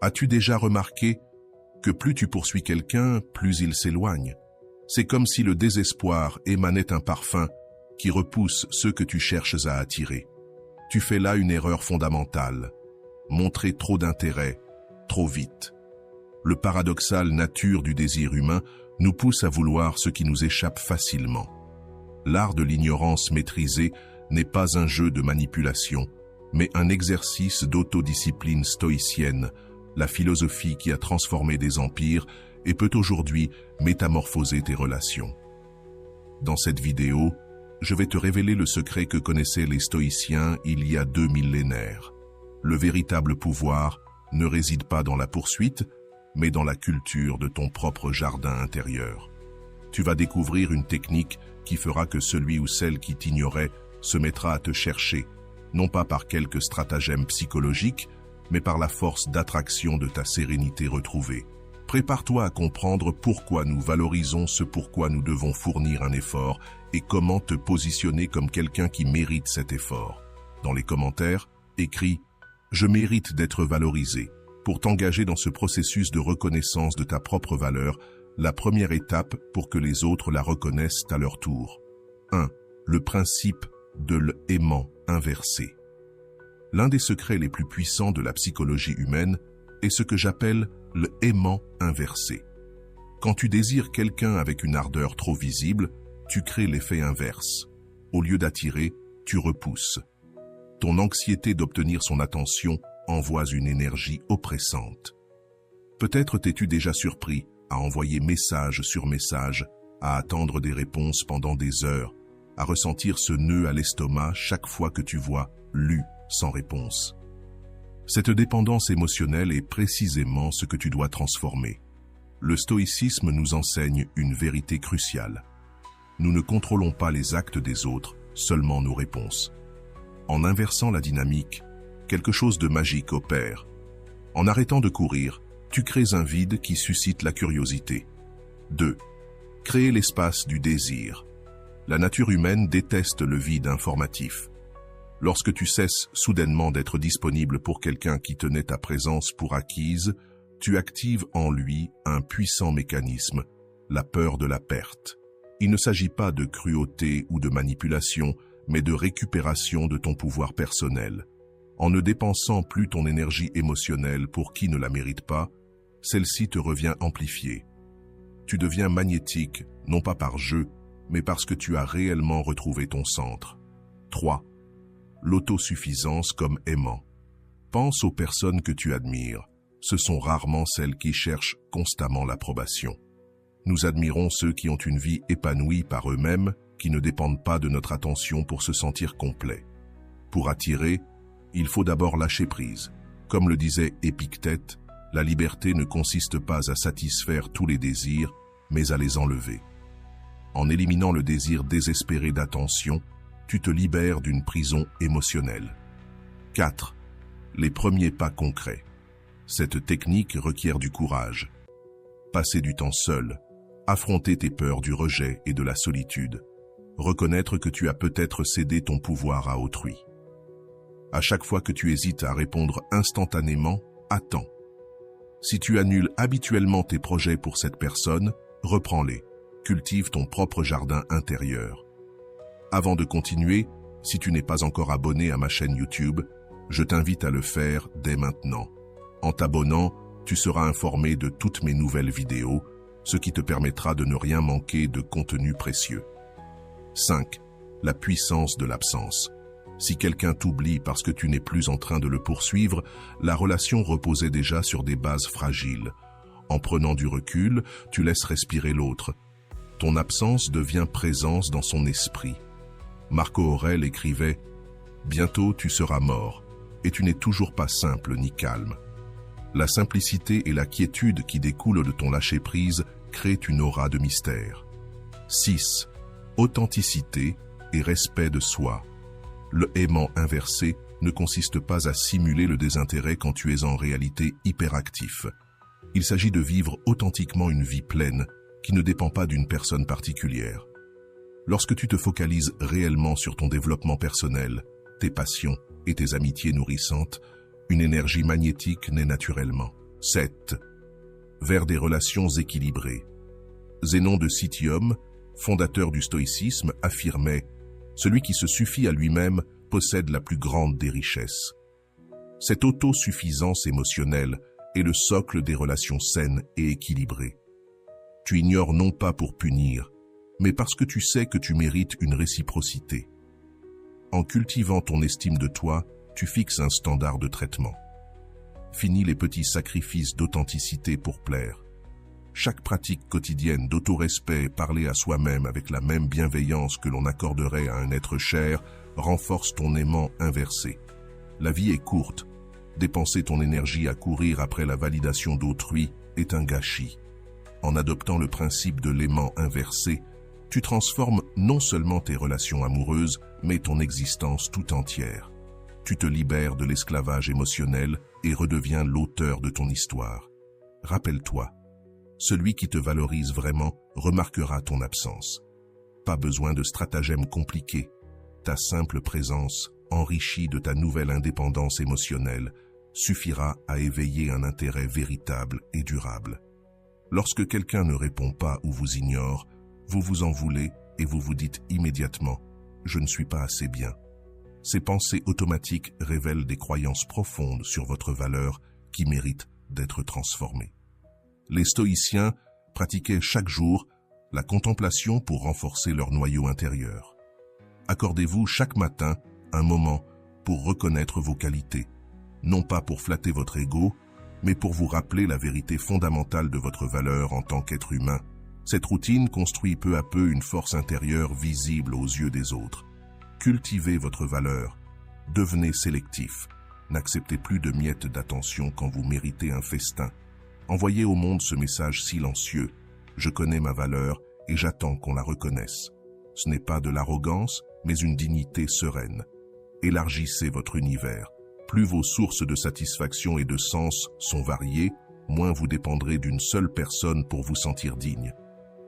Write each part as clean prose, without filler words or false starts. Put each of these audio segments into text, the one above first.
As-tu déjà remarqué que plus tu poursuis quelqu'un, plus il s'éloigne? C'est comme si le désespoir émanait un parfum qui repousse ceux que tu cherches à attirer. Tu fais là une erreur fondamentale. Montrer trop d'intérêt, trop vite. Le paradoxale nature du désir humain nous pousse à vouloir ce qui nous échappe facilement. L'art de l'ignorance maîtrisée n'est pas un jeu de manipulation, mais un exercice d'autodiscipline stoïcienne, la philosophie qui a transformé des empires et peut aujourd'hui métamorphoser tes relations. Dans cette vidéo, je vais te révéler le secret que connaissaient les stoïciens il y a 2 millénaires. Le véritable pouvoir ne réside pas dans la poursuite, mais dans la culture de ton propre jardin intérieur. Tu vas découvrir une technique qui fera que celui ou celle qui t'ignorait se mettra à te chercher, non pas par quelques stratagèmes psychologiques, mais par la force d'attraction de ta sérénité retrouvée. Prépare-toi à comprendre pourquoi nous valorisons ce pourquoi nous devons fournir un effort et comment te positionner comme quelqu'un qui mérite cet effort. Dans les commentaires, écris « Je mérite d'être valorisé ». Pour t'engager dans ce processus de reconnaissance de ta propre valeur, la première étape pour que les autres la reconnaissent à leur tour. 1. Le principe de l'aimant inversé. L'un des secrets les plus puissants de la psychologie humaine est ce que j'appelle l'aimant inversé. Quand tu désires quelqu'un avec une ardeur trop visible, tu crées l'effet inverse. Au lieu d'attirer, tu repousses. Ton anxiété d'obtenir son attention envoie une énergie oppressante. Peut-être t'es-tu déjà surpris à envoyer message sur message, à attendre des réponses pendant des heures, à ressentir ce nœud à l'estomac chaque fois que tu vois « lu » sans réponse. Cette dépendance émotionnelle est précisément ce que tu dois transformer. Le stoïcisme nous enseigne une vérité cruciale. Nous ne contrôlons pas les actes des autres, seulement nos réponses. En inversant la dynamique, quelque chose de magique opère. En arrêtant de courir, tu crées un vide qui suscite la curiosité. 2. Créer l'espace du désir. La nature humaine déteste le vide informatif. Lorsque tu cesses soudainement d'être disponible pour quelqu'un qui tenait ta présence pour acquise, tu actives en lui un puissant mécanisme, la peur de la perte. Il ne s'agit pas de cruauté ou de manipulation, mais de récupération de ton pouvoir personnel. En ne dépensant plus ton énergie émotionnelle pour qui ne la mérite pas, celle-ci te revient amplifiée. Tu deviens magnétique, non pas par jeu, mais parce que tu as réellement retrouvé ton centre. 3. L'autosuffisance comme aimant. Pense aux personnes que tu admires. Ce sont rarement celles qui cherchent constamment l'approbation. Nous admirons ceux qui ont une vie épanouie par eux-mêmes, qui ne dépendent pas de notre attention pour se sentir complets. Pour attirer, il faut d'abord lâcher prise. Comme le disait Épictète, la liberté ne consiste pas à satisfaire tous les désirs, mais à les enlever. En éliminant le désir désespéré d'attention, tu te libères d'une prison émotionnelle. 4. Les premiers pas concrets. Cette technique requiert du courage. Passer du temps seul, affronter tes peurs du rejet et de la solitude, reconnaître que tu as peut-être cédé ton pouvoir à autrui. À chaque fois que tu hésites à répondre instantanément, attends. Si tu annules habituellement tes projets pour cette personne, reprends-les. Cultive ton propre jardin intérieur. Avant de continuer, si tu n'es pas encore abonné à ma chaîne YouTube, je t'invite à le faire dès maintenant. En t'abonnant, tu seras informé de toutes mes nouvelles vidéos, ce qui te permettra de ne rien manquer de contenu précieux. 5. La puissance de l'absence. Si quelqu'un t'oublie parce que tu n'es plus en train de le poursuivre, la relation reposait déjà sur des bases fragiles. En prenant du recul, tu laisses respirer l'autre. Ton absence devient présence dans son esprit. Marco Aurèle écrivait « Bientôt tu seras mort, et tu n'es toujours pas simple ni calme. » La simplicité et la quiétude qui découlent de ton lâcher-prise créent une aura de mystère. 6. Authenticité et respect de soi. Le aimant inversé ne consiste pas à simuler le désintérêt quand tu es en réalité hyperactif. Il s'agit de vivre authentiquement une vie pleine qui ne dépend pas d'une personne particulière. Lorsque tu te focalises réellement sur ton développement personnel, tes passions et tes amitiés nourrissantes, une énergie magnétique naît naturellement. 7. Vers des relations équilibrées. Zénon de Citium, fondateur du stoïcisme, affirmait « Celui qui se suffit à lui-même possède la plus grande des richesses ». Cette autosuffisance émotionnelle est le socle des relations saines et équilibrées. Tu ignores non pas pour punir, mais parce que tu sais que tu mérites une réciprocité. En cultivant ton estime de toi, tu fixes un standard de traitement. Finis les petits sacrifices d'authenticité pour plaire. Chaque pratique quotidienne d'autorespect, parler à soi-même avec la même bienveillance que l'on accorderait à un être cher, renforce ton aimant inversé. La vie est courte. Dépenser ton énergie à courir après la validation d'autrui est un gâchis. En adoptant le principe de l'aimant inversé, tu transformes non seulement tes relations amoureuses, mais ton existence tout entière. Tu te libères de l'esclavage émotionnel et redeviens l'auteur de ton histoire. Rappelle-toi, celui qui te valorise vraiment remarquera ton absence. Pas besoin de stratagèmes compliqués. Ta simple présence, enrichie de ta nouvelle indépendance émotionnelle, suffira à éveiller un intérêt véritable et durable. Lorsque quelqu'un ne répond pas ou vous ignore, vous vous en voulez et vous vous dites immédiatement « je ne suis pas assez bien ». Ces pensées automatiques révèlent des croyances profondes sur votre valeur qui méritent d'être transformées. Les stoïciens pratiquaient chaque jour la contemplation pour renforcer leur noyau intérieur. Accordez-vous chaque matin un moment pour reconnaître vos qualités, non pas pour flatter votre ego, mais pour vous rappeler la vérité fondamentale de votre valeur en tant qu'être humain. Cette routine construit peu à peu une force intérieure visible aux yeux des autres. Cultivez votre valeur, devenez sélectif, n'acceptez plus de miettes d'attention quand vous méritez un festin. Envoyez au monde ce message silencieux, je connais ma valeur et j'attends qu'on la reconnaisse. Ce n'est pas de l'arrogance, mais une dignité sereine. Élargissez votre univers. Plus vos sources de satisfaction et de sens sont variées, moins vous dépendrez d'une seule personne pour vous sentir digne.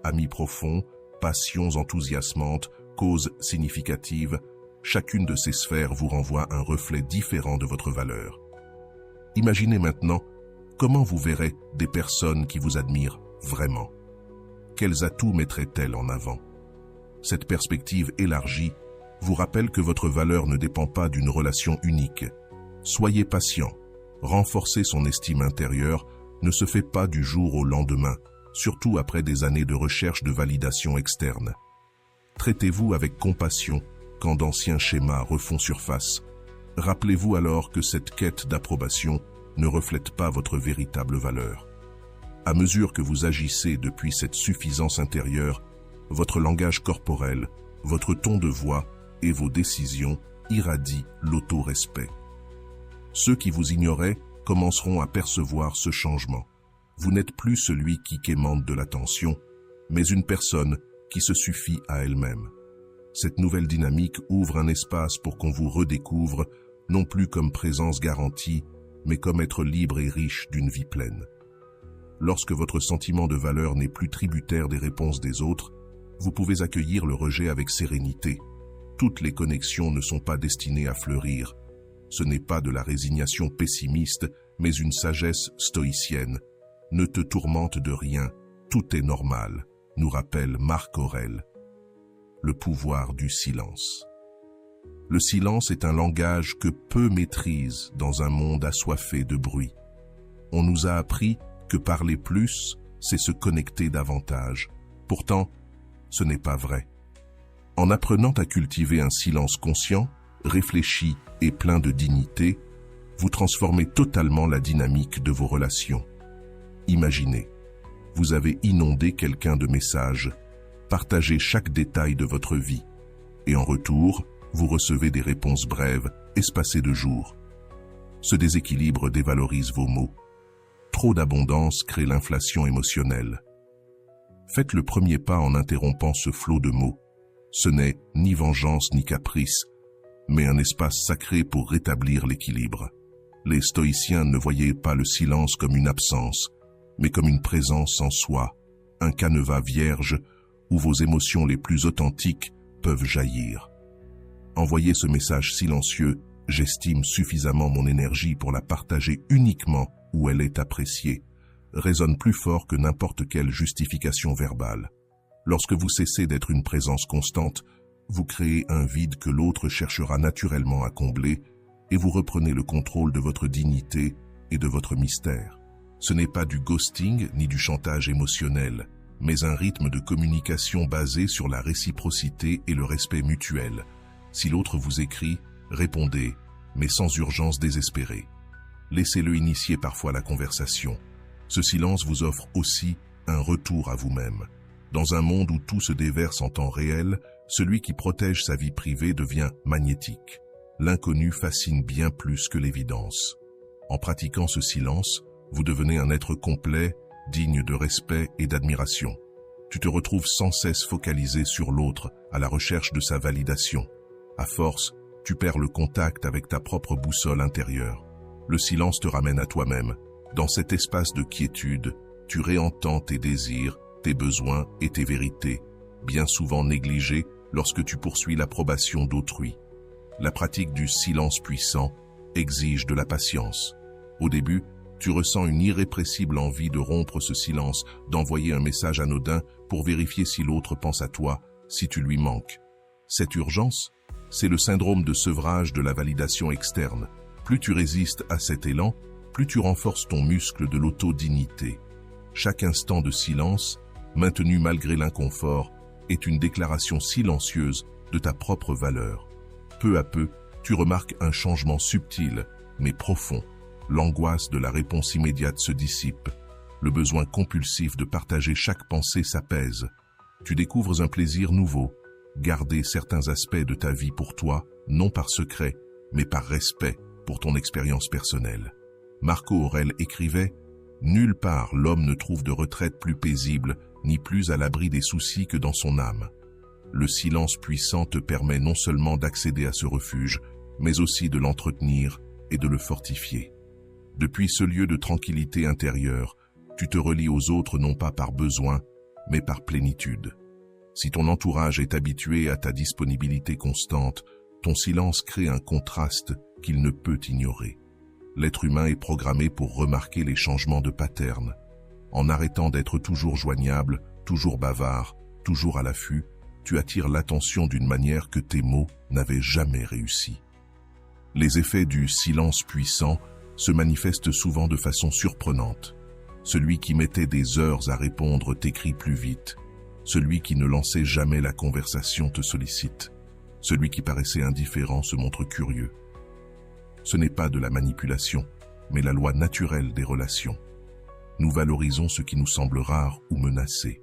Amis profonds, passions enthousiasmantes, causes significatives, chacune de ces sphères vous renvoie un reflet différent de votre valeur. Imaginez maintenant comment vous verrez des personnes qui vous admirent vraiment. Quels atouts mettraient-elles en avant? Cette perspective élargie vous rappelle que votre valeur ne dépend pas d'une relation unique. Soyez patient. Renforcer son estime intérieure ne se fait pas du jour au lendemain, surtout après des années de recherche de validation externe. Traitez-vous avec compassion quand d'anciens schémas refont surface. Rappelez-vous alors que cette quête d'approbation ne reflète pas votre véritable valeur. À mesure que vous agissez depuis cette suffisance intérieure, votre langage corporel, votre ton de voix et vos décisions irradient l'auto-respect. Ceux qui vous ignoraient commenceront à percevoir ce changement. Vous n'êtes plus celui qui quémande de l'attention, mais une personne qui se suffit à elle-même. Cette nouvelle dynamique ouvre un espace pour qu'on vous redécouvre, non plus comme présence garantie, mais comme être libre et riche d'une vie pleine. Lorsque votre sentiment de valeur n'est plus tributaire des réponses des autres, vous pouvez accueillir le rejet avec sérénité. Toutes les connexions ne sont pas destinées à fleurir. Ce n'est pas de la résignation pessimiste, mais une sagesse stoïcienne. Ne te tourmente de rien, tout est normal, nous rappelle Marc Aurèle. Le pouvoir du silence. Le silence est un langage que peu maîtrisent dans un monde assoiffé de bruit. On nous a appris que parler plus, c'est se connecter davantage. Pourtant, ce n'est pas vrai. En apprenant à cultiver un silence conscient, réfléchi et plein de dignité, vous transformez totalement la dynamique de vos relations. Imaginez, vous avez inondé quelqu'un de messages, partagez chaque détail de votre vie, et en retour, vous recevez des réponses brèves, espacées de jours. Ce déséquilibre dévalorise vos mots. Trop d'abondance crée l'inflation émotionnelle. Faites le premier pas en interrompant ce flot de mots. Ce n'est ni vengeance ni caprice, mais un espace sacré pour rétablir l'équilibre. Les stoïciens ne voyaient pas le silence comme une absence, mais comme une présence en soi, un canevas vierge où vos émotions les plus authentiques peuvent jaillir. Envoyez ce message silencieux j'estime suffisamment mon énergie pour la partager uniquement où elle est appréciée, résonne plus fort que n'importe quelle justification verbale. Lorsque vous cessez d'être une présence constante, vous créez un vide que l'autre cherchera naturellement à combler et vous reprenez le contrôle de votre dignité et de votre mystère. Ce n'est pas du ghosting ni du chantage émotionnel, mais un rythme de communication basé sur la réciprocité et le respect mutuel. Si l'autre vous écrit, répondez, mais sans urgence désespérée. Laissez-le initier parfois la conversation. Ce silence vous offre aussi un retour à vous-même. Dans un monde où tout se déverse en temps réel, celui qui protège sa vie privée devient magnétique. L'inconnu fascine bien plus que l'évidence. En pratiquant ce silence, vous devenez un être complet, digne de respect et d'admiration. Tu te retrouves sans cesse focalisé sur l'autre, à la recherche de sa validation. À force, tu perds le contact avec ta propre boussole intérieure. Le silence te ramène à toi-même. Dans cet espace de quiétude, tu réentends tes désirs, tes besoins et tes vérités, bien souvent négligés lorsque tu poursuis l'approbation d'autrui. La pratique du silence puissant exige de la patience. Au début, tu ressens une irrépressible envie de rompre ce silence, d'envoyer un message anodin pour vérifier si l'autre pense à toi, si tu lui manques. Cette urgence, c'est le syndrome de sevrage de la validation externe. Plus tu résistes à cet élan, plus tu renforces ton muscle de l'autodignité. Chaque instant de silence, maintenu malgré l'inconfort, est une déclaration silencieuse de ta propre valeur. Peu à peu, tu remarques un changement subtil, mais profond. L'angoisse de la réponse immédiate se dissipe. Le besoin compulsif de partager chaque pensée s'apaise. Tu découvres un plaisir nouveau. Garder certains aspects de ta vie pour toi, non par secret, mais par respect pour ton expérience personnelle. Marco Aurèle écrivait « Nulle part l'homme ne trouve de retraite plus paisible, ni plus à l'abri des soucis que dans son âme. » Le silence puissant te permet non seulement d'accéder à ce refuge, mais aussi de l'entretenir et de le fortifier. Depuis ce lieu de tranquillité intérieure, tu te relis aux autres non pas par besoin, mais par plénitude. Si ton entourage est habitué à ta disponibilité constante, ton silence crée un contraste qu'il ne peut ignorer. L'être humain est programmé pour remarquer les changements de pattern. En arrêtant d'être toujours joignable, toujours bavard, toujours à l'affût, tu attires l'attention d'une manière que tes mots n'avaient jamais réussi. Les effets du silence puissant se manifestent souvent de façon surprenante. Celui qui mettait des heures à répondre t'écrit plus vite. Celui qui ne lançait jamais la conversation te sollicite. Celui qui paraissait indifférent se montre curieux. Ce n'est pas de la manipulation, mais la loi naturelle des relations. Nous valorisons ce qui nous semble rare ou menacé.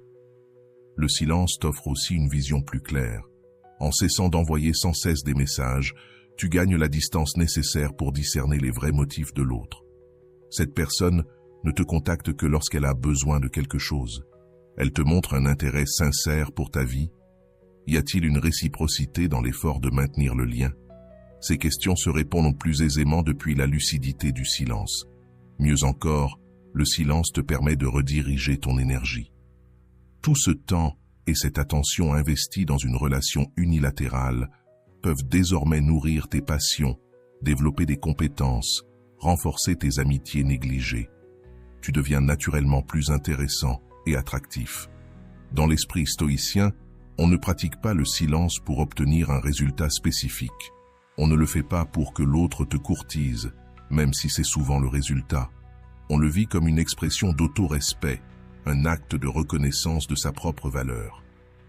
Le silence t'offre aussi une vision plus claire. En cessant d'envoyer sans cesse des messages, tu gagnes la distance nécessaire pour discerner les vrais motifs de l'autre. Cette personne ne te contacte que lorsqu'elle a besoin de quelque chose. Elle te montre un intérêt sincère pour ta vie. Y a-t-il une réciprocité dans l'effort de maintenir le lien? Ces questions se répondent plus aisément depuis la lucidité du silence. Mieux encore, le silence te permet de rediriger ton énergie. Tout ce temps et cette attention investie dans une relation unilatérale peuvent désormais nourrir tes passions, développer des compétences, renforcer tes amitiés négligées. Tu deviens naturellement plus intéressant et attractif. Dans l'esprit stoïcien, on ne pratique pas le silence pour obtenir un résultat spécifique. On ne le fait pas pour que l'autre te courtise, même si c'est souvent le résultat. On le vit comme une expression d'auto-respect, un acte de reconnaissance de sa propre valeur.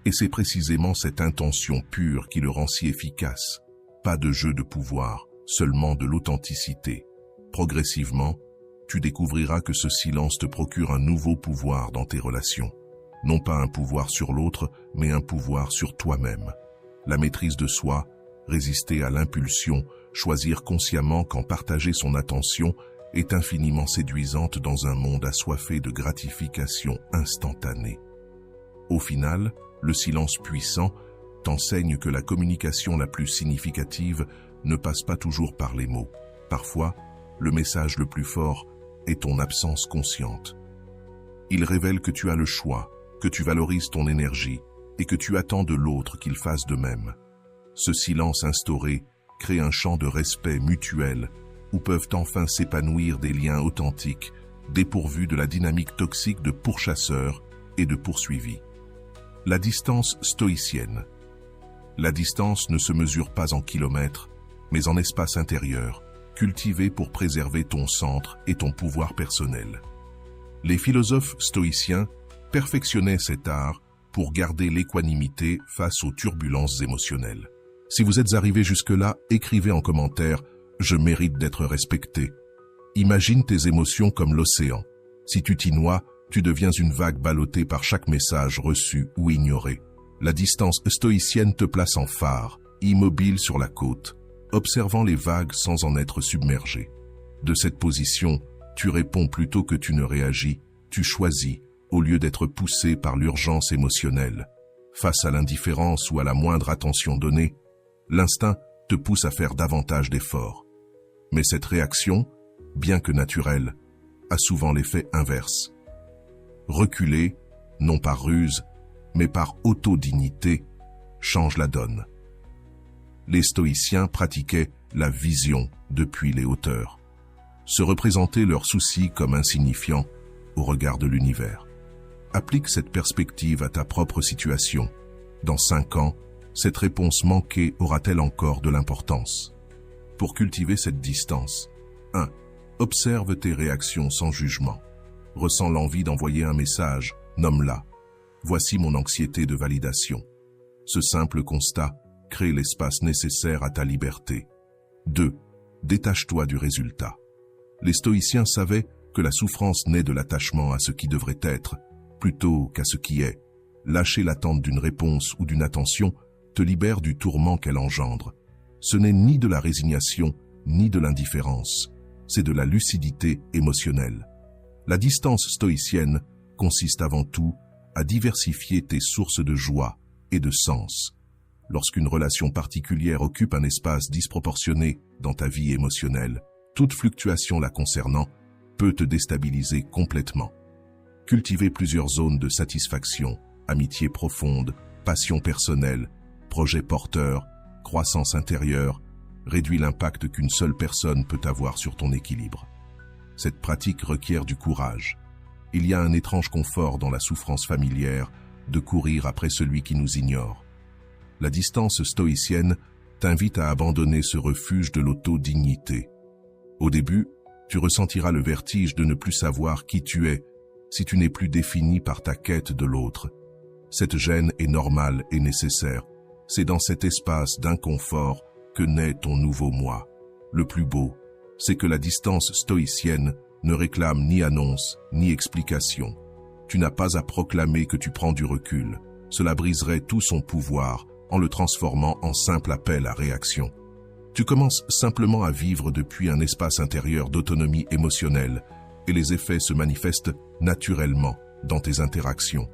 Et c'est précisément cette intention pure qui le rend si efficace. Pas de jeu de pouvoir, seulement de l'authenticité. Progressivement, tu découvriras que ce silence te procure un nouveau pouvoir dans tes relations. Non pas un pouvoir sur l'autre, mais un pouvoir sur toi-même. La maîtrise de soi, résister à l'impulsion, choisir consciemment quand partager son attention est infiniment séduisante dans un monde assoiffé de gratification instantanée. Au final, le silence puissant t'enseigne que la communication la plus significative ne passe pas toujours par les mots. Parfois, le message le plus fort est ton absence consciente. Il révèle que tu as le choix, que tu valorises ton énergie et que tu attends de l'autre qu'il fasse de même. Ce silence instauré crée un champ de respect mutuel où peuvent enfin s'épanouir des liens authentiques, dépourvus de la dynamique toxique de pourchasseurs et de poursuivis. La distance stoïcienne. La distance ne se mesure pas en kilomètres, mais en espace intérieur, cultivé pour préserver ton centre et ton pouvoir personnel. Les philosophes stoïciens perfectionnaient cet art pour garder l'équanimité face aux turbulences émotionnelles. Si vous êtes arrivé jusque-là, écrivez en commentaire « Je mérite d'être respecté ». Imagine tes émotions comme l'océan. Si tu t'y noies, tu deviens une vague ballottée par chaque message reçu ou ignoré. La distance stoïcienne te place en phare, immobile sur la côte, observant les vagues sans en être submergé. De cette position, tu réponds plutôt que tu ne réagis, tu choisis, au lieu d'être poussé par l'urgence émotionnelle. Face à l'indifférence ou à la moindre attention donnée, l'instinct te pousse à faire davantage d'efforts. Mais cette réaction, bien que naturelle, a souvent l'effet inverse. Reculer, non par ruse, mais par autodignité, change la donne. Les stoïciens pratiquaient la vision depuis les hauteurs. Se représenter leurs soucis comme insignifiants au regard de l'univers. Applique cette perspective à ta propre situation. Dans 5 ans, cette réponse manquée aura-t-elle encore de l'importance? Pour cultiver cette distance, 1. Observe tes réactions sans jugement. Ressens l'envie d'envoyer un message, nomme-la. Voici mon anxiété de validation. Ce simple constat crée l'espace nécessaire à ta liberté. 2. Détache-toi du résultat. Les stoïciens savaient que la souffrance naît de l'attachement à ce qui devrait être, plutôt qu'à ce qui est. Lâcher l'attente d'une réponse ou d'une attention te libère du tourment qu'elle engendre. Ce n'est ni de la résignation, ni de l'indifférence. C'est de la lucidité émotionnelle. La distance stoïcienne consiste avant tout à diversifier tes sources de joie et de sens. Lorsqu'une relation particulière occupe un espace disproportionné dans ta vie émotionnelle, toute fluctuation la concernant peut te déstabiliser complètement. Cultiver plusieurs zones de satisfaction, amitié profonde, passion personnelle, projet porteur, croissance intérieure, réduit l'impact qu'une seule personne peut avoir sur ton équilibre. Cette pratique requiert du courage. Il y a un étrange confort dans la souffrance familière de courir après celui qui nous ignore. La distance stoïcienne t'invite à abandonner ce refuge de l'autodignité. Au début, tu ressentiras le vertige de ne plus savoir qui tu es si tu n'es plus défini par ta quête de l'autre. Cette gêne est normale et nécessaire. C'est dans cet espace d'inconfort que naît ton nouveau moi. Le plus beau, c'est que la distance stoïcienne ne réclame ni annonce, ni explication. Tu n'as pas à proclamer que tu prends du recul. Cela briserait tout son pouvoir en le transformant en simple appel à réaction. Tu commences simplement à vivre depuis un espace intérieur d'autonomie émotionnelle et les effets se manifestent naturellement dans tes interactions.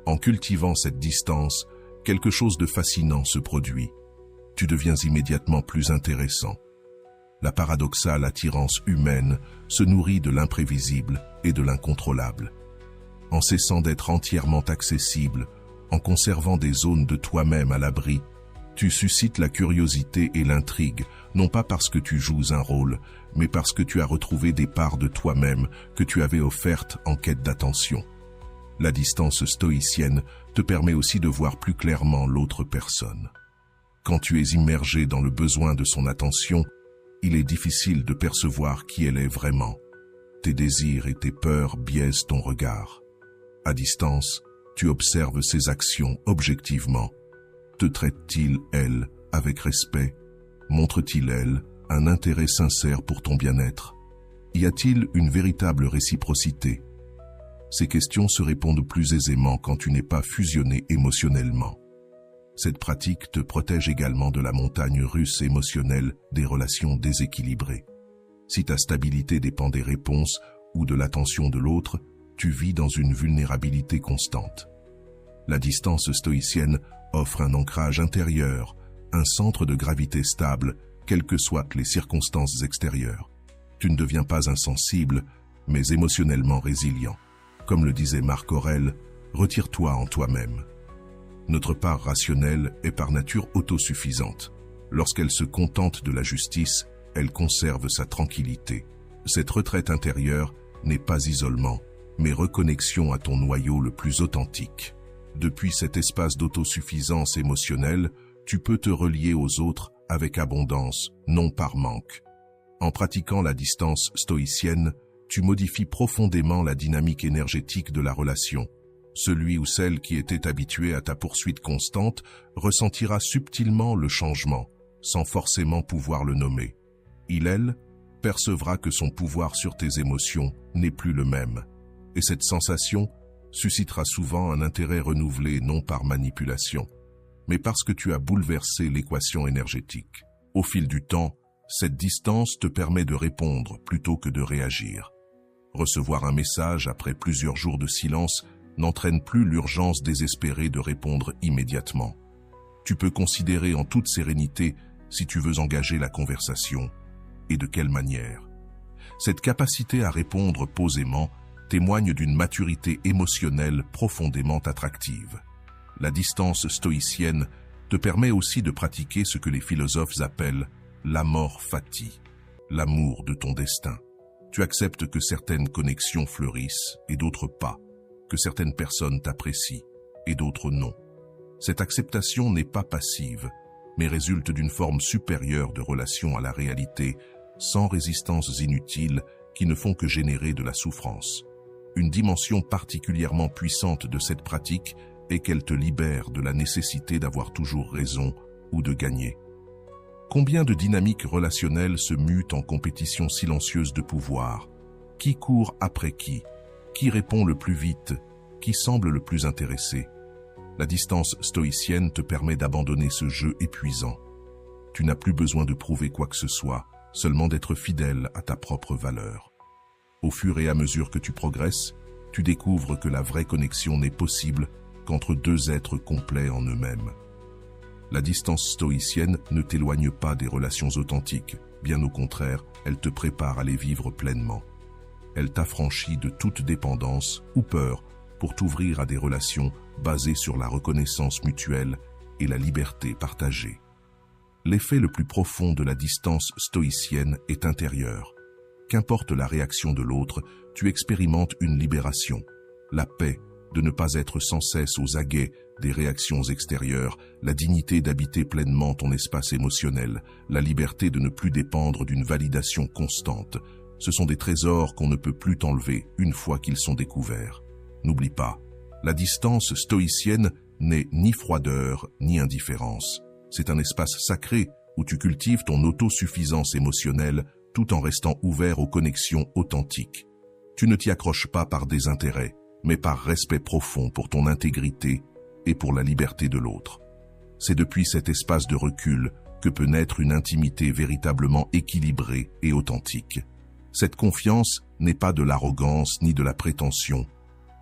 En cultivant cette distance, quelque chose de fascinant se produit. Tu deviens immédiatement plus intéressant. La paradoxale attirance humaine se nourrit de l'imprévisible et de l'incontrôlable. En cessant d'être entièrement accessible, en conservant des zones de toi-même à l'abri, tu suscites la curiosité et l'intrigue, non pas parce que tu joues un rôle, mais parce que tu as retrouvé des parts de toi-même que tu avais offertes en quête d'attention. La distance stoïcienne te permet aussi de voir plus clairement l'autre personne. Quand tu es immergé dans le besoin de son attention, il est difficile de percevoir qui elle est vraiment. Tes désirs et tes peurs biaisent ton regard. À distance, tu observes ses actions objectivement. Te traite-t-il, elle, avec respect? Montre-t-il, elle, un intérêt sincère pour ton bien-être? Y a-t-il une véritable réciprocité? Ces questions se répondent plus aisément quand tu n'es pas fusionné émotionnellement. Cette pratique te protège également de la montagne russe émotionnelle des relations déséquilibrées. Si ta stabilité dépend des réponses ou de l'attention de l'autre, tu vis dans une vulnérabilité constante. La distance stoïcienne offre un ancrage intérieur, un centre de gravité stable, quelles que soient les circonstances extérieures. Tu ne deviens pas insensible, mais émotionnellement résilient. Comme le disait Marc Aurèle, retire-toi en toi-même. Notre part rationnelle est par nature autosuffisante. Lorsqu'elle se contente de la justice, elle conserve sa tranquillité. Cette retraite intérieure n'est pas isolement, mais reconnexion à ton noyau le plus authentique. Depuis cet espace d'autosuffisance émotionnelle, tu peux te relier aux autres avec abondance, non par manque. En pratiquant la distance stoïcienne, tu modifies profondément la dynamique énergétique de la relation. Celui ou celle qui était habitué à ta poursuite constante ressentira subtilement le changement, sans forcément pouvoir le nommer. Elle percevra que son pouvoir sur tes émotions n'est plus le même. Et cette sensation suscitera souvent un intérêt renouvelé non par manipulation, mais parce que tu as bouleversé l'équation énergétique. Au fil du temps, cette distance te permet de répondre plutôt que de réagir. Recevoir un message après plusieurs jours de silence n'entraîne plus l'urgence désespérée de répondre immédiatement. Tu peux considérer en toute sérénité si tu veux engager la conversation et de quelle manière. Cette capacité à répondre posément témoigne d'une maturité émotionnelle profondément attractive. La distance stoïcienne te permet aussi de pratiquer ce que les philosophes appellent l'amor fati, l'amour de ton destin. Tu acceptes que certaines connexions fleurissent et d'autres pas, que certaines personnes t'apprécient et d'autres non. Cette acceptation n'est pas passive, mais résulte d'une forme supérieure de relation à la réalité, sans résistances inutiles qui ne font que générer de la souffrance. Une dimension particulièrement puissante de cette pratique est qu'elle te libère de la nécessité d'avoir toujours raison ou de gagner. Combien de dynamiques relationnelles se mutent en compétition silencieuse de pouvoir? Qui court après qui? Qui répond le plus vite? Qui semble le plus intéressé? La distance stoïcienne te permet d'abandonner ce jeu épuisant. Tu n'as plus besoin de prouver quoi que ce soit, seulement d'être fidèle à ta propre valeur. Au fur et à mesure que tu progresses, tu découvres que la vraie connexion n'est possible qu'entre deux êtres complets en eux-mêmes. La distance stoïcienne ne t'éloigne pas des relations authentiques, bien au contraire, elle te prépare à les vivre pleinement. Elle t'affranchit de toute dépendance ou peur pour t'ouvrir à des relations basées sur la reconnaissance mutuelle et la liberté partagée. L'effet le plus profond de la distance stoïcienne est intérieur. Qu'importe la réaction de l'autre, tu expérimentes une libération, la paix de ne pas être sans cesse aux aguets des réactions extérieures, la dignité d'habiter pleinement ton espace émotionnel, la liberté de ne plus dépendre d'une validation constante. Ce sont des trésors qu'on ne peut plus t'enlever une fois qu'ils sont découverts. N'oublie pas, la distance stoïcienne n'est ni froideur ni indifférence. C'est un espace sacré où tu cultives ton autosuffisance émotionnelle tout en restant ouvert aux connexions authentiques. Tu ne t'y accroches pas par désintérêt, mais par respect profond pour ton intégrité et pour la liberté de l'autre. C'est depuis cet espace de recul que peut naître une intimité véritablement équilibrée et authentique. Cette confiance n'est pas de l'arrogance ni de la prétention,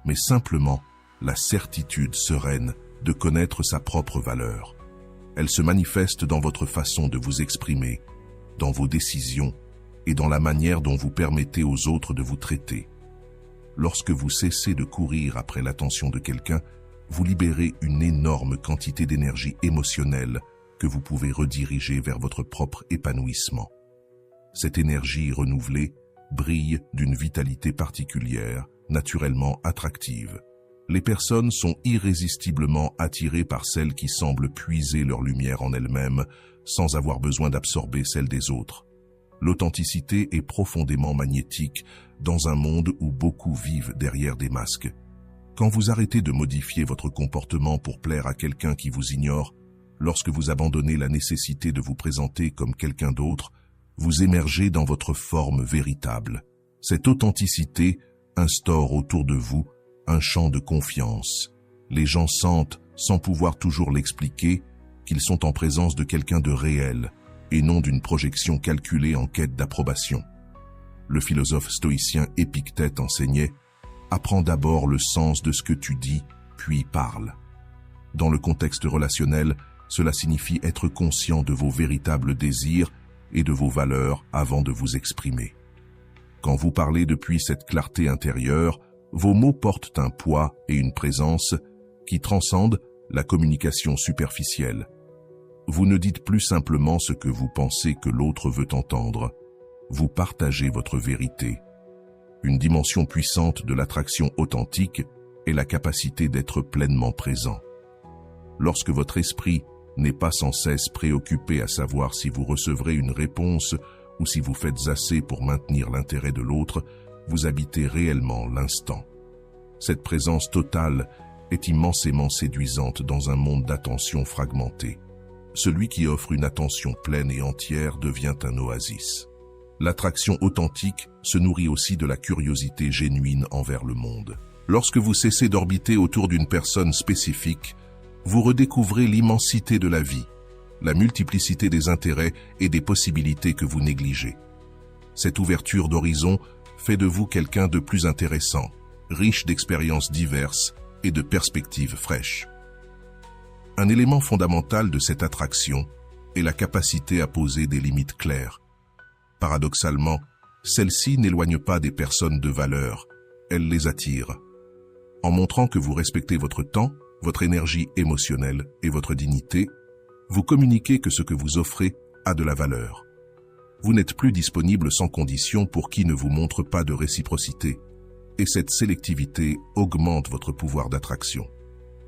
mais simplement la certitude sereine de connaître sa propre valeur. Elle se manifeste dans votre façon de vous exprimer, dans vos décisions et dans la manière dont vous permettez aux autres de vous traiter. Lorsque vous cessez de courir après l'attention de quelqu'un, vous libérez une énorme quantité d'énergie émotionnelle que vous pouvez rediriger vers votre propre épanouissement. Cette énergie renouvelée brille d'une vitalité particulière, naturellement attractive. Les personnes sont irrésistiblement attirées par celles qui semblent puiser leur lumière en elles-mêmes sans avoir besoin d'absorber celle des autres. L'authenticité est profondément magnétique dans un monde où beaucoup vivent derrière des masques. Quand vous arrêtez de modifier votre comportement pour plaire à quelqu'un qui vous ignore, lorsque vous abandonnez la nécessité de vous présenter comme quelqu'un d'autre, vous émergez dans votre forme véritable. Cette authenticité instaure autour de vous un champ de confiance. Les gens sentent, sans pouvoir toujours l'expliquer, qu'ils sont en présence de quelqu'un de réel et non d'une projection calculée en quête d'approbation. Le philosophe stoïcien Épictète enseignait « Apprends d'abord le sens de ce que tu dis, puis parle ». Dans le contexte relationnel, cela signifie être conscient de vos véritables désirs et de vos valeurs avant de vous exprimer. Quand vous parlez depuis cette clarté intérieure, vos mots portent un poids et une présence qui transcendent la communication superficielle. Vous ne dites plus simplement ce que vous pensez que l'autre veut entendre. Vous partagez votre vérité. Une dimension puissante de l'attraction authentique est la capacité d'être pleinement présent. Lorsque votre esprit n'est pas sans cesse préoccupé à savoir si vous recevrez une réponse ou si vous faites assez pour maintenir l'intérêt de l'autre, vous habitez réellement l'instant. Cette présence totale est immensément séduisante dans un monde d'attention fragmentée. Celui qui offre une attention pleine et entière devient un oasis. L'attraction authentique se nourrit aussi de la curiosité génuine envers le monde. Lorsque vous cessez d'orbiter autour d'une personne spécifique, vous redécouvrez l'immensité de la vie, la multiplicité des intérêts et des possibilités que vous négligez. Cette ouverture d'horizon fait de vous quelqu'un de plus intéressant, riche d'expériences diverses et de perspectives fraîches. Un élément fondamental de cette attraction est la capacité à poser des limites claires. Paradoxalement, celle-ci n'éloigne pas des personnes de valeur, elle les attire. En montrant que vous respectez votre temps, votre énergie émotionnelle et votre dignité, vous communiquez que ce que vous offrez a de la valeur. Vous n'êtes plus disponible sans condition pour qui ne vous montre pas de réciprocité, et cette sélectivité augmente votre pouvoir d'attraction.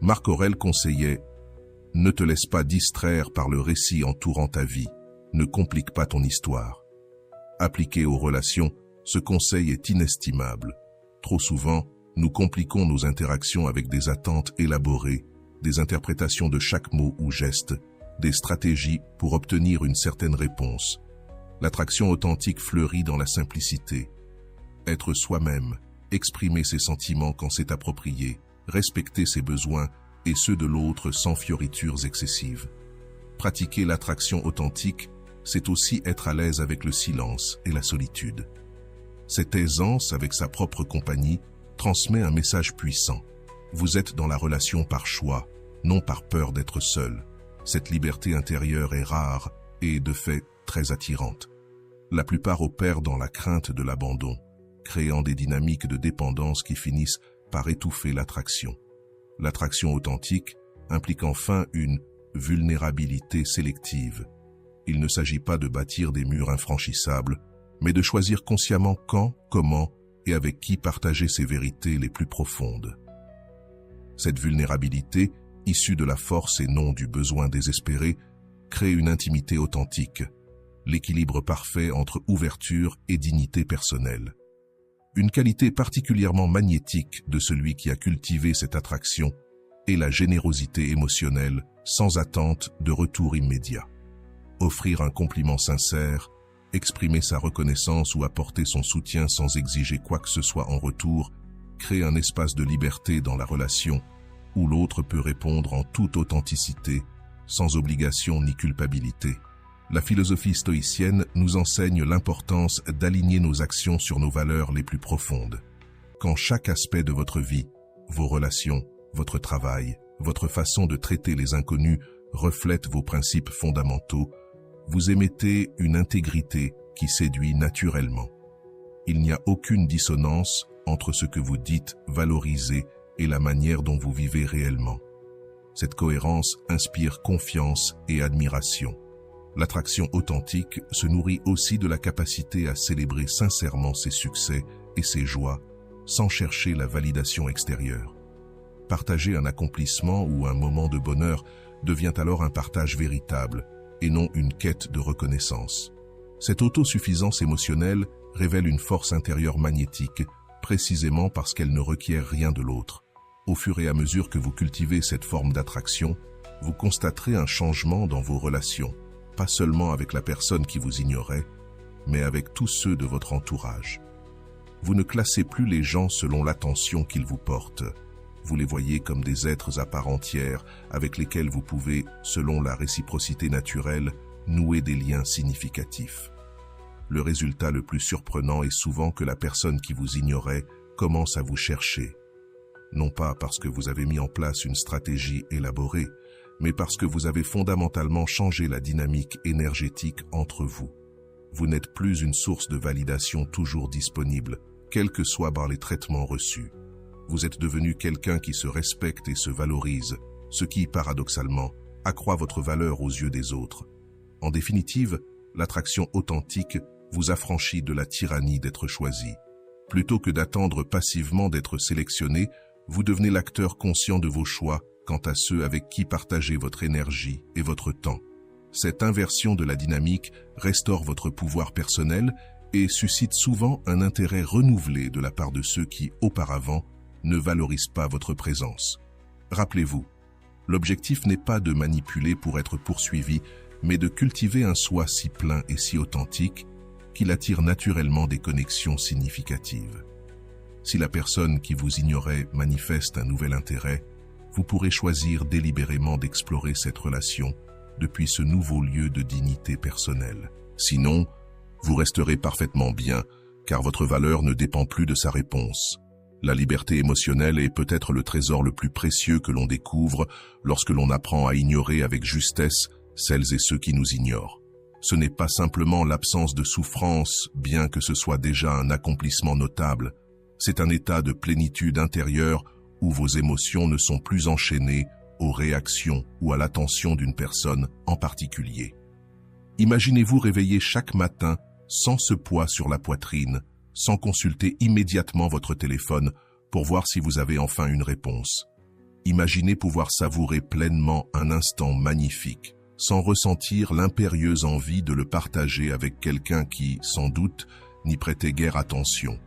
Marc Aurèle conseillait « Ne te laisse pas distraire par le récit entourant ta vie, ne complique pas ton histoire ». Appliqué aux relations, ce conseil est inestimable. Trop souvent, nous compliquons nos interactions avec des attentes élaborées, des interprétations de chaque mot ou geste, des stratégies pour obtenir une certaine réponse. L'attraction authentique fleurit dans la simplicité. Être soi-même, exprimer ses sentiments quand c'est approprié, respecter ses besoins et ceux de l'autre sans fioritures excessives. Pratiquer l'attraction authentique, c'est aussi être à l'aise avec le silence et la solitude. Cette aisance avec sa propre compagnie transmet un message puissant. Vous êtes dans la relation par choix, non par peur d'être seul. Cette liberté intérieure est rare et, de fait, très attirante. La plupart opèrent dans la crainte de l'abandon, créant des dynamiques de dépendance qui finissent par étouffer l'attraction. L'attraction authentique implique enfin une vulnérabilité sélective. Il ne s'agit pas de bâtir des murs infranchissables, mais de choisir consciemment quand, comment et avec qui partager ses vérités les plus profondes. Cette vulnérabilité, issue de la force et non du besoin désespéré, crée une intimité authentique, l'équilibre parfait entre ouverture et dignité personnelle. Une qualité particulièrement magnétique de celui qui a cultivé cette attraction est la générosité émotionnelle sans attente de retour immédiat. Offrir un compliment sincère, exprimer sa reconnaissance ou apporter son soutien sans exiger quoi que ce soit en retour, crée un espace de liberté dans la relation où l'autre peut répondre en toute authenticité, sans obligation ni culpabilité. La philosophie stoïcienne nous enseigne l'importance d'aligner nos actions sur nos valeurs les plus profondes. Quand chaque aspect de votre vie, vos relations, votre travail, votre façon de traiter les inconnus reflète vos principes fondamentaux, vous émettez une intégrité qui séduit naturellement. Il n'y a aucune dissonance entre ce que vous dites, valorisez et la manière dont vous vivez réellement. Cette cohérence inspire confiance et admiration. L'attraction authentique se nourrit aussi de la capacité à célébrer sincèrement ses succès et ses joies sans chercher la validation extérieure. Partager un accomplissement ou un moment de bonheur devient alors un partage véritable et non une quête de reconnaissance. Cette autosuffisance émotionnelle révèle une force intérieure magnétique, précisément parce qu'elle ne requiert rien de l'autre. Au fur et à mesure que vous cultivez cette forme d'attraction, vous constaterez un changement dans vos relations, pas seulement avec la personne qui vous ignorait, mais avec tous ceux de votre entourage. Vous ne classez plus les gens selon l'attention qu'ils vous portent. Vous les voyez comme des êtres à part entière avec lesquels vous pouvez, selon la réciprocité naturelle, nouer des liens significatifs. Le résultat le plus surprenant est souvent que la personne qui vous ignorait commence à vous chercher. Non pas parce que vous avez mis en place une stratégie élaborée, mais parce que vous avez fondamentalement changé la dynamique énergétique entre vous. Vous n'êtes plus une source de validation toujours disponible, quels que soient les traitements reçus. Vous êtes devenu quelqu'un qui se respecte et se valorise, ce qui, paradoxalement, accroît votre valeur aux yeux des autres. En définitive, l'attraction authentique vous affranchit de la tyrannie d'être choisi. Plutôt que d'attendre passivement d'être sélectionné, vous devenez l'acteur conscient de vos choix quant à ceux avec qui partagez votre énergie et votre temps. Cette inversion de la dynamique restaure votre pouvoir personnel et suscite souvent un intérêt renouvelé de la part de ceux qui, auparavant, ne valorisent pas votre présence. Rappelez-vous, l'objectif n'est pas de manipuler pour être poursuivi, mais de cultiver un soi si plein et si authentique qu'il attire naturellement des connexions significatives. Si la personne qui vous ignorait manifeste un nouvel intérêt, vous pourrez choisir délibérément d'explorer cette relation depuis ce nouveau lieu de dignité personnelle. Sinon, vous resterez parfaitement bien, car votre valeur ne dépend plus de sa réponse. La liberté émotionnelle est peut-être le trésor le plus précieux que l'on découvre lorsque l'on apprend à ignorer avec justesse celles et ceux qui nous ignorent. Ce n'est pas simplement l'absence de souffrance, bien que ce soit déjà un accomplissement notable. C'est un état de plénitude intérieure où vos émotions ne sont plus enchaînées aux réactions ou à l'attention d'une personne en particulier. Imaginez-vous réveiller chaque matin sans ce poids sur la poitrine, sans consulter immédiatement votre téléphone pour voir si vous avez enfin une réponse. Imaginez pouvoir savourer pleinement un instant magnifique, sans ressentir l'impérieuse envie de le partager avec quelqu'un qui, sans doute, n'y prêtait guère attention.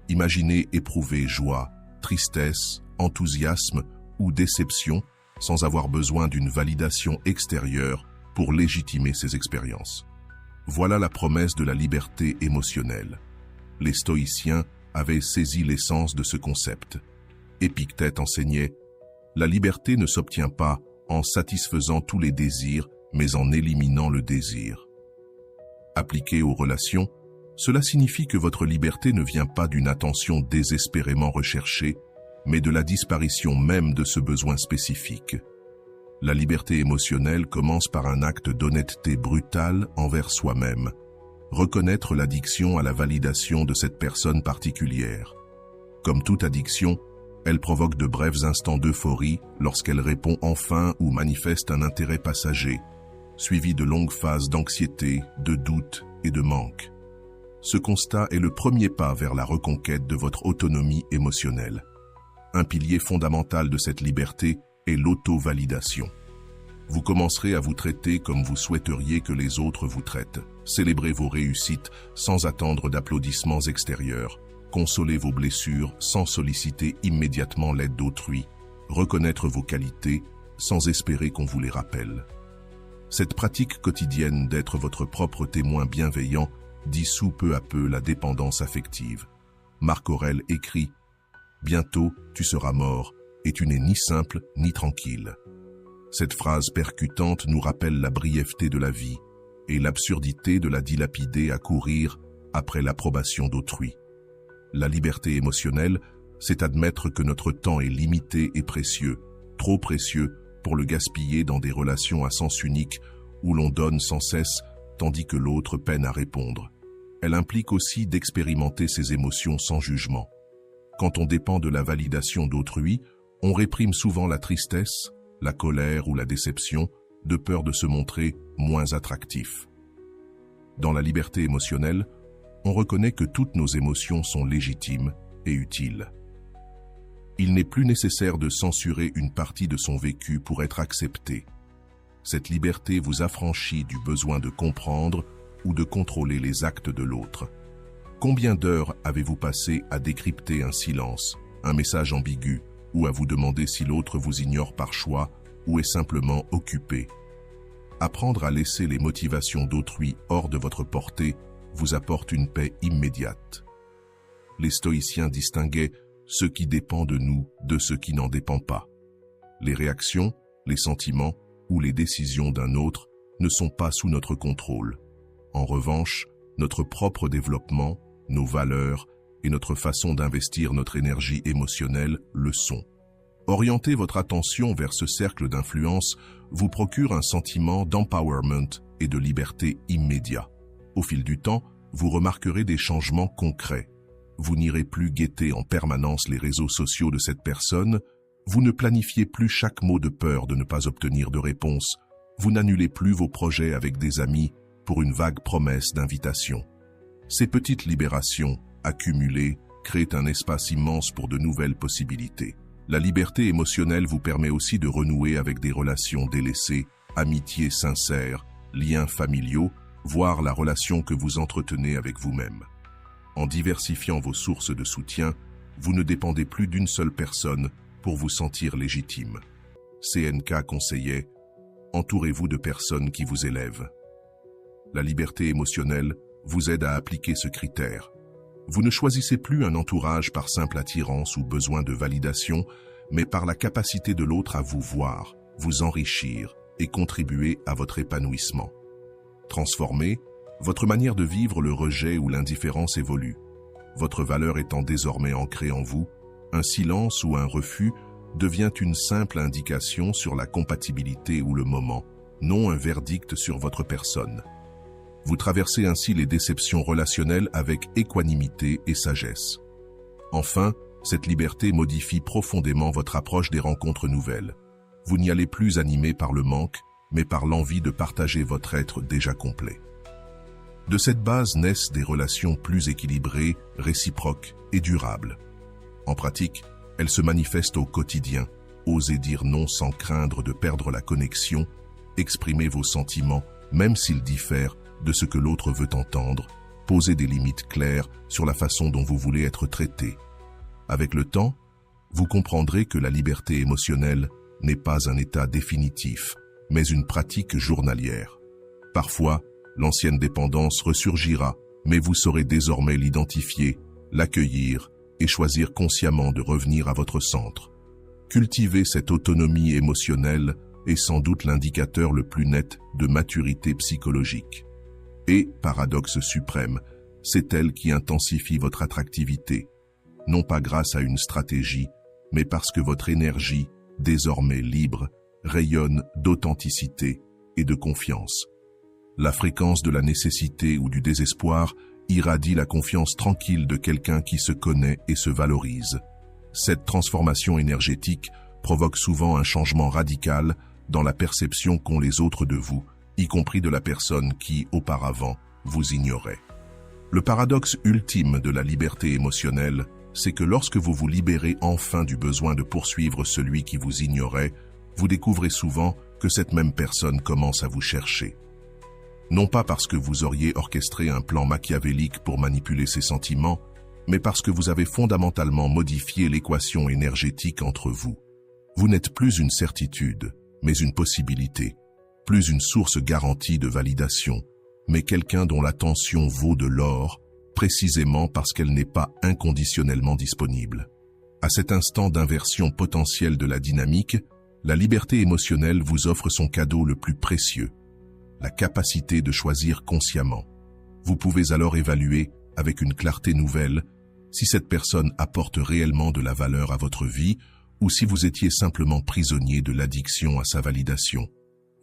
Imaginez éprouver joie, tristesse, enthousiasme ou déception sans avoir besoin d'une validation extérieure pour légitimer ces expériences. Voilà la promesse de la liberté émotionnelle. Les stoïciens avaient saisi l'essence de ce concept. Épictète enseignait « La liberté ne s'obtient pas en satisfaisant tous les désirs, mais en éliminant le désir. » Appliqué aux relations, cela signifie que votre liberté ne vient pas d'une attention désespérément recherchée, mais de la disparition même de ce besoin spécifique. La liberté émotionnelle commence par un acte d'honnêteté brutale envers soi-même, reconnaître l'addiction à la validation de cette personne particulière. Comme toute addiction, elle provoque de brefs instants d'euphorie lorsqu'elle répond enfin ou manifeste un intérêt passager, suivi de longues phases d'anxiété, de doute et de manque. Ce constat est le premier pas vers la reconquête de votre autonomie émotionnelle. Un pilier fondamental de cette liberté est l'auto-validation. Vous commencerez à vous traiter comme vous souhaiteriez que les autres vous traitent. Célébrez vos réussites sans attendre d'applaudissements extérieurs. Consolez vos blessures sans solliciter immédiatement l'aide d'autrui. Reconnaître vos qualités sans espérer qu'on vous les rappelle. Cette pratique quotidienne d'être votre propre témoin bienveillant dissout peu à peu la dépendance affective. Marc Aurèle écrit « Bientôt, tu seras mort, et tu n'es ni simple ni tranquille. » Cette phrase percutante nous rappelle la brièveté de la vie et l'absurdité de la dilapider à courir après l'approbation d'autrui. La liberté émotionnelle, c'est admettre que notre temps est limité et précieux, trop précieux pour le gaspiller dans des relations à sens unique où l'on donne sans cesse tandis que l'autre peine à répondre. Elle implique aussi d'expérimenter ses émotions sans jugement. Quand on dépend de la validation d'autrui, on réprime souvent la tristesse, la colère ou la déception, de peur de se montrer moins attractif. Dans la liberté émotionnelle, on reconnaît que toutes nos émotions sont légitimes et utiles. Il n'est plus nécessaire de censurer une partie de son vécu pour être accepté. Cette liberté vous affranchit du besoin de comprendre ou de contrôler les actes de l'autre. Combien d'heures avez-vous passé à décrypter un silence, un message ambigu, ou à vous demander si l'autre vous ignore par choix ou est simplement occupé? Apprendre à laisser les motivations d'autrui hors de votre portée vous apporte une paix immédiate. Les stoïciens distinguaient ce qui dépend de nous de ce qui n'en dépend pas. Les réactions, les sentiments ou les décisions d'un autre ne sont pas sous notre contrôle. En revanche, notre propre développement, nos valeurs et notre façon d'investir notre énergie émotionnelle le sont. Orienter votre attention vers ce cercle d'influence vous procure un sentiment d'empowerment et de liberté immédiat. Au fil du temps, vous remarquerez des changements concrets. Vous n'irez plus guetter en permanence les réseaux sociaux de cette personne, vous ne planifiez plus chaque mot de peur de ne pas obtenir de réponse, Vous n'annulez plus vos projets avec des amis pour une vague promesse d'invitation. Ces petites libérations, accumulées, créent un espace immense pour de nouvelles possibilités. La liberté émotionnelle vous permet aussi de renouer avec des relations délaissées, amitiés sincères, liens familiaux, voire la relation que vous entretenez avec vous-même. En diversifiant vos sources de soutien, vous ne dépendez plus d'une seule personne pour vous sentir légitime. CNK conseillait « Entourez-vous de personnes qui vous élèvent ». La liberté émotionnelle vous aide à appliquer ce critère. Vous ne choisissez plus un entourage par simple attirance ou besoin de validation, mais par la capacité de l'autre à vous voir, vous enrichir et contribuer à votre épanouissement. Transformé, votre manière de vivre le rejet ou l'indifférence évolue. Votre valeur étant désormais ancrée en vous, un silence ou un refus devient une simple indication sur la compatibilité ou le moment, non un verdict sur votre personne. Vous traversez ainsi les déceptions relationnelles avec équanimité et sagesse. Enfin, cette liberté modifie profondément votre approche des rencontres nouvelles. Vous n'y allez plus animé par le manque, mais par l'envie de partager votre être déjà complet. De cette base naissent des relations plus équilibrées, réciproques et durables. En pratique, elles se manifestent au quotidien. Osez dire non sans craindre de perdre la connexion, exprimez vos sentiments, même s'ils diffèrent de ce que l'autre veut entendre, posez des limites claires sur la façon dont vous voulez être traité. Avec le temps, vous comprendrez que la liberté émotionnelle n'est pas un état définitif, mais une pratique journalière. Parfois, l'ancienne dépendance ressurgira, mais vous saurez désormais l'identifier, l'accueillir et choisir consciemment de revenir à votre centre. Cultiver cette autonomie émotionnelle est sans doute l'indicateur le plus net de maturité psychologique. Et, paradoxe suprême, c'est elle qui intensifie votre attractivité, non pas grâce à une stratégie, mais parce que votre énergie, désormais libre, rayonne d'authenticité et de confiance. La fréquence de la nécessité ou du désespoir irradie la confiance tranquille de quelqu'un qui se connaît et se valorise. Cette transformation énergétique provoque souvent un changement radical dans la perception qu'ont les autres de vous, y compris de la personne qui, auparavant, vous ignorait. Le paradoxe ultime de la liberté émotionnelle, c'est que lorsque vous vous libérez enfin du besoin de poursuivre celui qui vous ignorait, vous découvrez souvent que cette même personne commence à vous chercher. Non pas parce que vous auriez orchestré un plan machiavélique pour manipuler ses sentiments, mais parce que vous avez fondamentalement modifié l'équation énergétique entre vous. Vous n'êtes plus une certitude, mais une possibilité, plus une source garantie de validation, mais quelqu'un dont l'attention vaut de l'or, précisément parce qu'elle n'est pas inconditionnellement disponible. À cet instant d'inversion potentielle de la dynamique, la liberté émotionnelle vous offre son cadeau le plus précieux, la capacité de choisir consciemment. Vous pouvez alors évaluer, avec une clarté nouvelle, si cette personne apporte réellement de la valeur à votre vie ou si vous étiez simplement prisonnier de l'addiction à sa validation.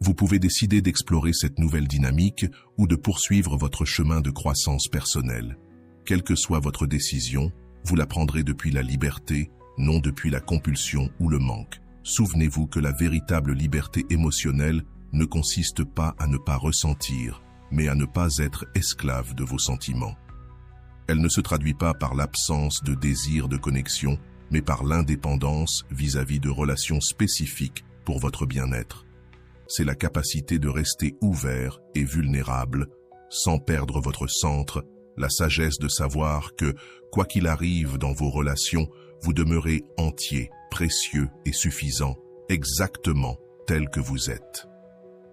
Vous pouvez décider d'explorer cette nouvelle dynamique ou de poursuivre votre chemin de croissance personnelle. Quelle que soit votre décision, vous la prendrez depuis la liberté, non depuis la compulsion ou le manque. Souvenez-vous que la véritable liberté émotionnelle ne consiste pas à ne pas ressentir, mais à ne pas être esclave de vos sentiments. Elle ne se traduit pas par l'absence de désir de connexion, mais par l'indépendance vis-à-vis de relations spécifiques pour votre bien-être. C'est la capacité de rester ouvert et vulnérable, sans perdre votre centre, la sagesse de savoir que, quoi qu'il arrive dans vos relations, vous demeurez entier, précieux et suffisant, exactement tel que vous êtes.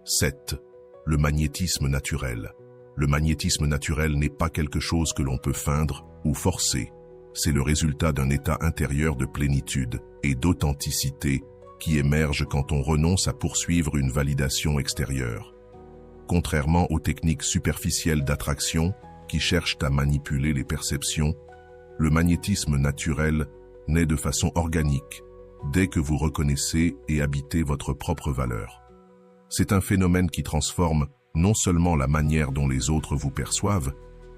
7. Le magnétisme naturel. Le magnétisme naturel n'est pas quelque chose que l'on peut feindre ou forcer. C'est le résultat d'un état intérieur de plénitude et d'authenticité qui émerge quand on renonce à poursuivre une validation extérieure. Contrairement aux techniques superficielles d'attraction qui cherchent à manipuler les perceptions, le magnétisme naturel naît de façon organique dès que vous reconnaissez et habitez votre propre valeur. C'est un phénomène qui transforme non seulement la manière dont les autres vous perçoivent,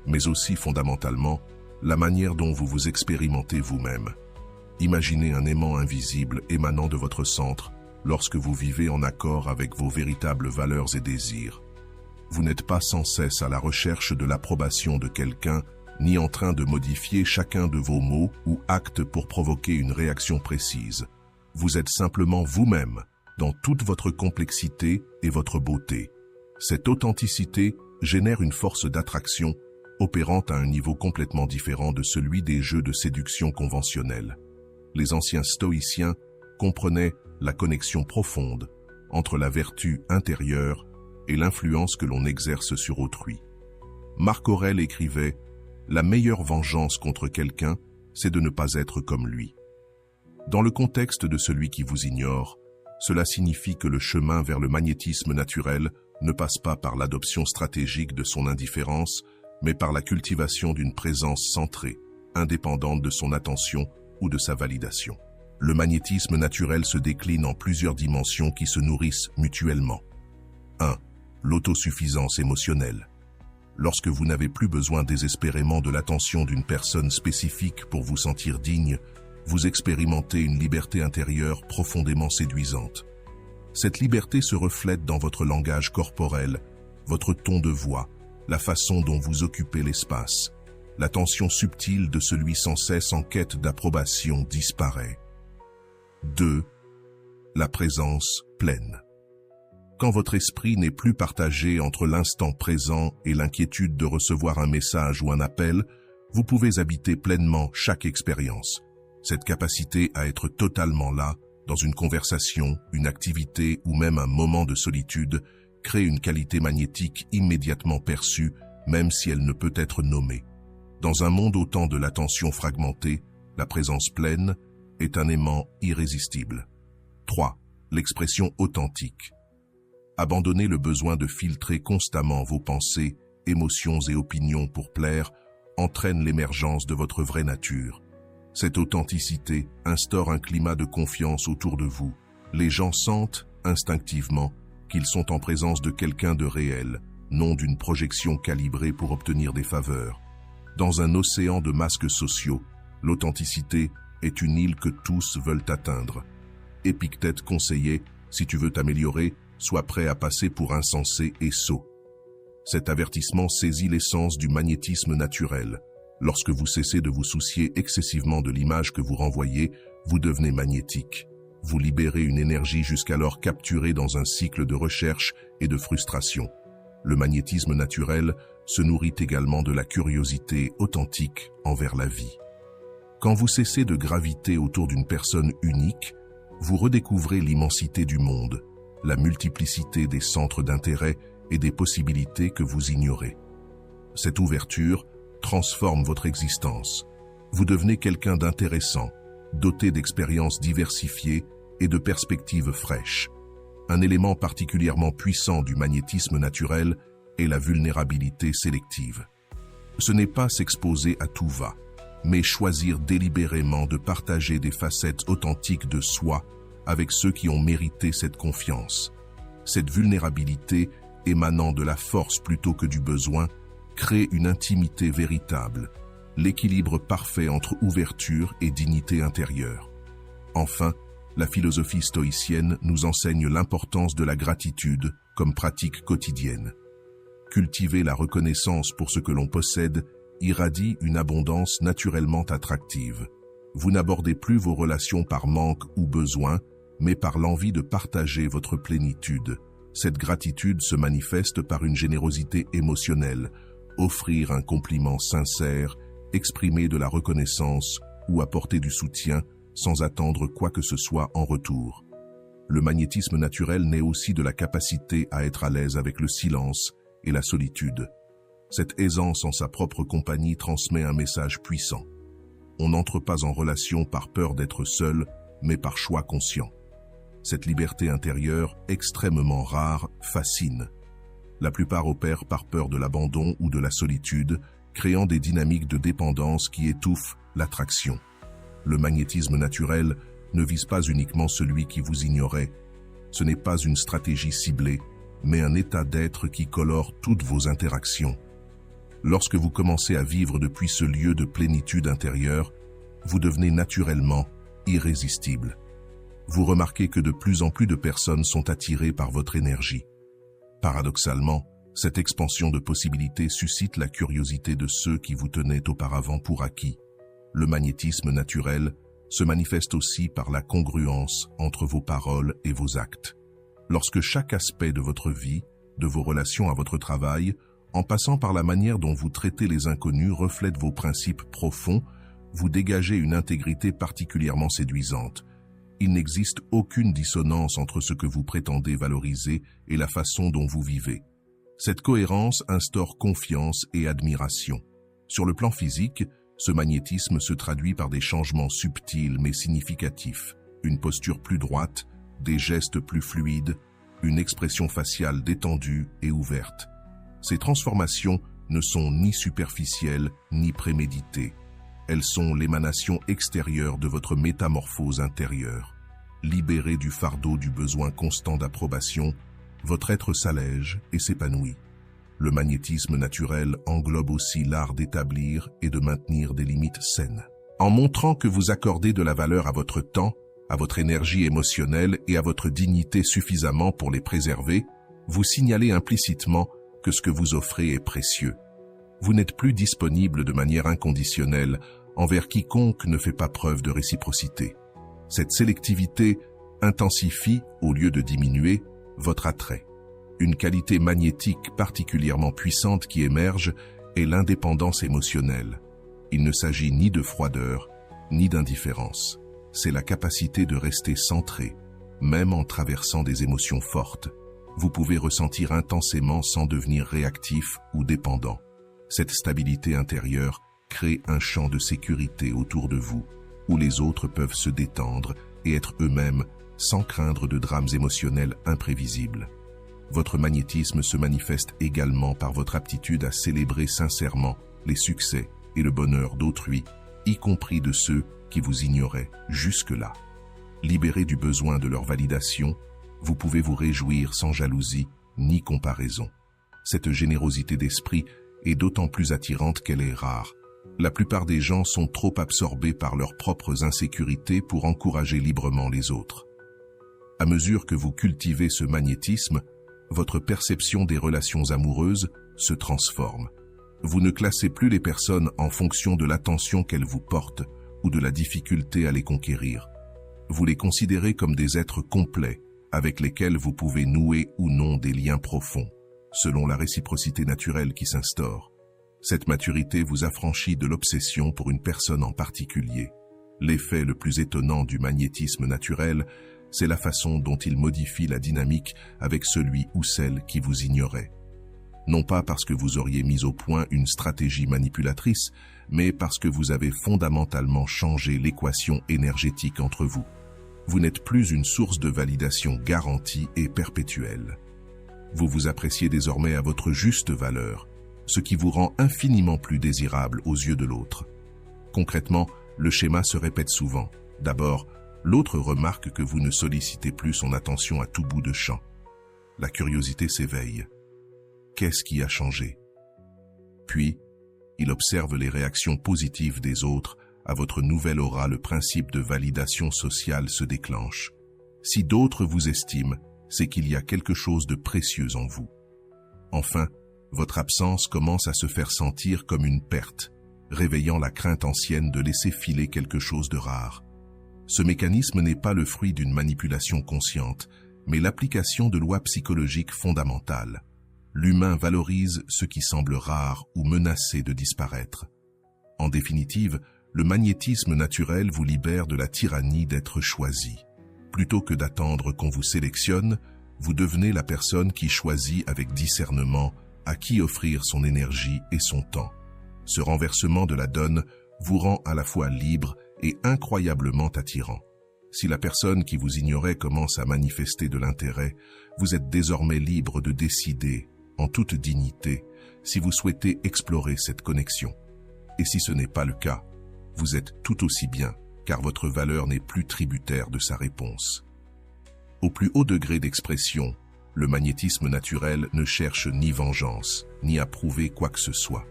mais aussi fondamentalement la manière dont vous vous expérimentez vous-même. Imaginez un aimant invisible émanant de votre centre, lorsque vous vivez en accord avec vos véritables valeurs et désirs. Vous n'êtes pas sans cesse à la recherche de l'approbation de quelqu'un, ni en train de modifier chacun de vos mots ou actes pour provoquer une réaction précise. Vous êtes simplement vous-même, dans toute votre complexité et votre beauté. Cette authenticité génère une force d'attraction, opérant à un niveau complètement différent de celui des jeux de séduction conventionnels. Les anciens stoïciens comprenaient la connexion profonde entre la vertu intérieure et l'influence que l'on exerce sur autrui. Marc Aurèle écrivait « La meilleure vengeance contre quelqu'un, c'est de ne pas être comme lui ». Dans le contexte de celui qui vous ignore, cela signifie que le chemin vers le magnétisme naturel ne passe pas par l'adoption stratégique de son indifférence, mais par la cultivation d'une présence centrée, indépendante de son attention ou de sa validation. Le magnétisme naturel se décline en plusieurs dimensions qui se nourrissent mutuellement. 1. L'autosuffisance émotionnelle. Lorsque vous n'avez plus besoin désespérément de l'attention d'une personne spécifique pour vous sentir digne, vous expérimentez une liberté intérieure profondément séduisante. Cette liberté se reflète dans votre langage corporel, votre ton de voix, la façon dont vous occupez l'espace. L'attention subtile de celui sans cesse en quête d'approbation disparaît. 2. La présence pleine. Quand votre esprit n'est plus partagé entre l'instant présent et l'inquiétude de recevoir un message ou un appel, vous pouvez habiter pleinement chaque expérience. Cette capacité à être totalement là, dans une conversation, une activité ou même un moment de solitude, crée une qualité magnétique immédiatement perçue, même si elle ne peut être nommée. Dans un monde au temps de l'attention fragmentée, la présence pleine est un aimant irrésistible. 3. L'expression authentique. Abandonnez le besoin de filtrer constamment vos pensées, émotions et opinions pour plaire entraîne l'émergence de votre vraie nature. Cette authenticité instaure un climat de confiance autour de vous. Les gens sentent, instinctivement, qu'ils sont en présence de quelqu'un de réel, non d'une projection calibrée pour obtenir des faveurs. Dans un océan de masques sociaux, l'authenticité est une île que tous veulent atteindre. Épictète conseillait, si tu veux t'améliorer, sois prêt à passer pour insensé et sot. Cet avertissement saisit l'essence du magnétisme naturel. Lorsque vous cessez de vous soucier excessivement de l'image que vous renvoyez, vous devenez magnétique. Vous libérez une énergie jusqu'alors capturée dans un cycle de recherche et de frustration. Le magnétisme naturel se nourrit également de la curiosité authentique envers la vie. Quand vous cessez de graviter autour d'une personne unique, vous redécouvrez l'immensité du monde, la multiplicité des centres d'intérêt et des possibilités que vous ignorez. Cette ouverture transforme votre existence. Vous devenez quelqu'un d'intéressant, doté d'expériences diversifiées et de perspectives fraîches. Un élément particulièrement puissant du magnétisme naturel est la vulnérabilité sélective. Ce n'est pas s'exposer à tout va, mais choisir délibérément de partager des facettes authentiques de soi avec ceux qui ont mérité cette confiance. Cette vulnérabilité, émanant de la force plutôt que du besoin, crée une intimité véritable, l'équilibre parfait entre ouverture et dignité intérieure. Enfin, la philosophie stoïcienne nous enseigne l'importance de la gratitude comme pratique quotidienne. Cultiver la reconnaissance pour ce que l'on possède irradie une abondance naturellement attractive. Vous n'abordez plus vos relations par manque ou besoin, mais par l'envie de partager votre plénitude. Cette gratitude se manifeste par une générosité émotionnelle, offrir un compliment sincère, exprimer de la reconnaissance ou apporter du soutien sans attendre quoi que ce soit en retour. Le magnétisme naturel naît aussi de la capacité à être à l'aise avec le silence et la solitude. Cette aisance en sa propre compagnie transmet un message puissant. On n'entre pas en relation par peur d'être seul, mais par choix conscient. Cette liberté intérieure, extrêmement rare, fascine. La plupart opèrent par peur de l'abandon ou de la solitude, créant des dynamiques de dépendance qui étouffent l'attraction. Le magnétisme naturel ne vise pas uniquement celui qui vous ignorait. Ce n'est pas une stratégie ciblée, mais un état d'être qui colore toutes vos interactions. Lorsque vous commencez à vivre depuis ce lieu de plénitude intérieure, vous devenez naturellement irrésistible. Vous remarquez que de plus en plus de personnes sont attirées par votre énergie. Paradoxalement, cette expansion de possibilités suscite la curiosité de ceux qui vous tenaient auparavant pour acquis. Le magnétisme naturel se manifeste aussi par la congruence entre vos paroles et vos actes. Lorsque chaque aspect de votre vie, de vos relations à votre travail, en passant par la manière dont vous traitez les inconnus reflète vos principes profonds, vous dégagez une intégrité particulièrement séduisante. Il n'existe aucune dissonance entre ce que vous prétendez valoriser et la façon dont vous vivez. Cette cohérence instaure confiance et admiration. Sur le plan physique, ce magnétisme se traduit par des changements subtils mais significatifs, une posture plus droite, des gestes plus fluides, une expression faciale détendue et ouverte. Ces transformations ne sont ni superficielles ni préméditées. Elles sont l'émanation extérieure de votre métamorphose intérieure. Libéré du fardeau du besoin constant d'approbation, votre être s'allège et s'épanouit. Le magnétisme naturel englobe aussi l'art d'établir et de maintenir des limites saines. En montrant que vous accordez de la valeur à votre temps, à votre énergie émotionnelle et à votre dignité suffisamment pour les préserver, vous signalez implicitement que ce que vous offrez est précieux. Vous n'êtes plus disponible de manière inconditionnelle envers quiconque ne fait pas preuve de réciprocité. Cette sélectivité intensifie, au lieu de diminuer, votre attrait. Une qualité magnétique particulièrement puissante qui émerge est l'indépendance émotionnelle. Il ne s'agit ni de froideur, ni d'indifférence. C'est la capacité de rester centré, même en traversant des émotions fortes. Vous pouvez ressentir intensément sans devenir réactif ou dépendant. Cette stabilité intérieure crée un champ de sécurité autour de vous, où les autres peuvent se détendre et être eux-mêmes sans craindre de drames émotionnels imprévisibles. Votre magnétisme se manifeste également par votre aptitude à célébrer sincèrement les succès et le bonheur d'autrui, y compris de ceux qui vous ignoraient jusque-là. Libéré du besoin de leur validation, vous pouvez vous réjouir sans jalousie ni comparaison. Cette générosité d'esprit est d'autant plus attirante qu'elle est rare. La plupart des gens sont trop absorbés par leurs propres insécurités pour encourager librement les autres. À mesure que vous cultivez ce magnétisme, votre perception des relations amoureuses se transforme. Vous ne classez plus les personnes en fonction de l'attention qu'elles vous portent ou de la difficulté à les conquérir. Vous les considérez comme des êtres complets avec lesquels vous pouvez nouer ou non des liens profonds, selon la réciprocité naturelle qui s'instaure. Cette maturité vous affranchit de l'obsession pour une personne en particulier. L'effet le plus étonnant du magnétisme naturel, c'est la façon dont il modifie la dynamique avec celui ou celle qui vous ignorait. Non pas parce que vous auriez mis au point une stratégie manipulatrice, mais parce que vous avez fondamentalement changé l'équation énergétique entre vous. Vous n'êtes plus une source de validation garantie et perpétuelle. Vous vous appréciez désormais à votre juste valeur, ce qui vous rend infiniment plus désirable aux yeux de l'autre. Concrètement, le schéma se répète souvent. D'abord, l'autre remarque que vous ne sollicitez plus son attention à tout bout de champ. La curiosité s'éveille. Qu'est-ce qui a changé? Puis, il observe les réactions positives des autres. À votre nouvelle aura, le principe de validation sociale se déclenche. Si d'autres vous estiment, c'est qu'il y a quelque chose de précieux en vous. Enfin, votre absence commence à se faire sentir comme une perte, réveillant la crainte ancienne de laisser filer quelque chose de rare. Ce mécanisme n'est pas le fruit d'une manipulation consciente, mais l'application de lois psychologiques fondamentales. L'humain valorise ce qui semble rare ou menacé de disparaître. En définitive, le magnétisme naturel vous libère de la tyrannie d'être choisi. Plutôt que d'attendre qu'on vous sélectionne, vous devenez la personne qui choisit avec discernement à qui offrir son énergie et son temps. Ce renversement de la donne vous rend à la fois libre et incroyablement attirant. Si la personne qui vous ignorait commence à manifester de l'intérêt, vous êtes désormais libre de décider, en toute dignité, si vous souhaitez explorer cette connexion. Et si ce n'est pas le cas, vous êtes tout aussi bien, car votre valeur n'est plus tributaire de sa réponse. Au plus haut degré d'expression, le magnétisme naturel ne cherche ni vengeance, ni à prouver quoi que ce soit.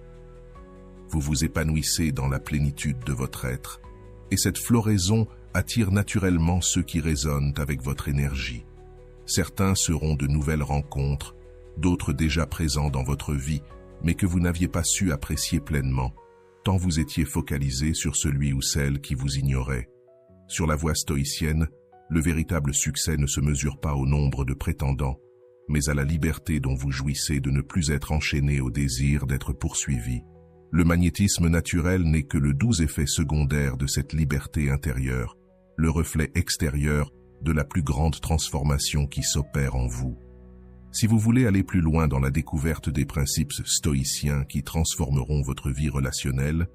Vous vous épanouissez dans la plénitude de votre être, et cette floraison attire naturellement ceux qui résonnent avec votre énergie. Certains seront de nouvelles rencontres, d'autres déjà présents dans votre vie, mais que vous n'aviez pas su apprécier pleinement, tant vous étiez focalisé sur celui ou celle qui vous ignorait. Sur la voie stoïcienne, le véritable succès ne se mesure pas au nombre de prétendants, mais à la liberté dont vous jouissez de ne plus être enchaîné au désir d'être poursuivi. Le magnétisme naturel n'est que le doux effet secondaire de cette liberté intérieure, le reflet extérieur de la plus grande transformation qui s'opère en vous. Si vous voulez aller plus loin dans la découverte des principes stoïciens qui transformeront votre vie relationnelle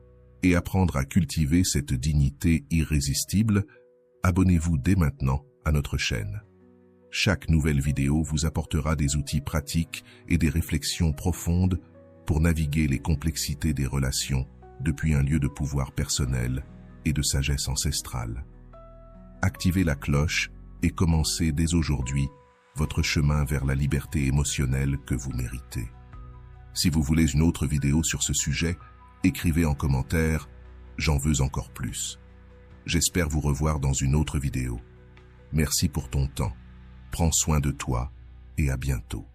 et apprendre à cultiver cette dignité irrésistible, abonnez-vous dès maintenant à notre chaîne. Chaque nouvelle vidéo vous apportera des outils pratiques et des réflexions profondes pour naviguer les complexités des relations depuis un lieu de pouvoir personnel et de sagesse ancestrale. Activez la cloche et commencez dès aujourd'hui votre chemin vers la liberté émotionnelle que vous méritez. Si vous voulez une autre vidéo sur ce sujet, écrivez en commentaire « J'en veux encore plus ». J'espère vous revoir dans une autre vidéo. Merci pour ton temps. Prends soin de toi et à bientôt.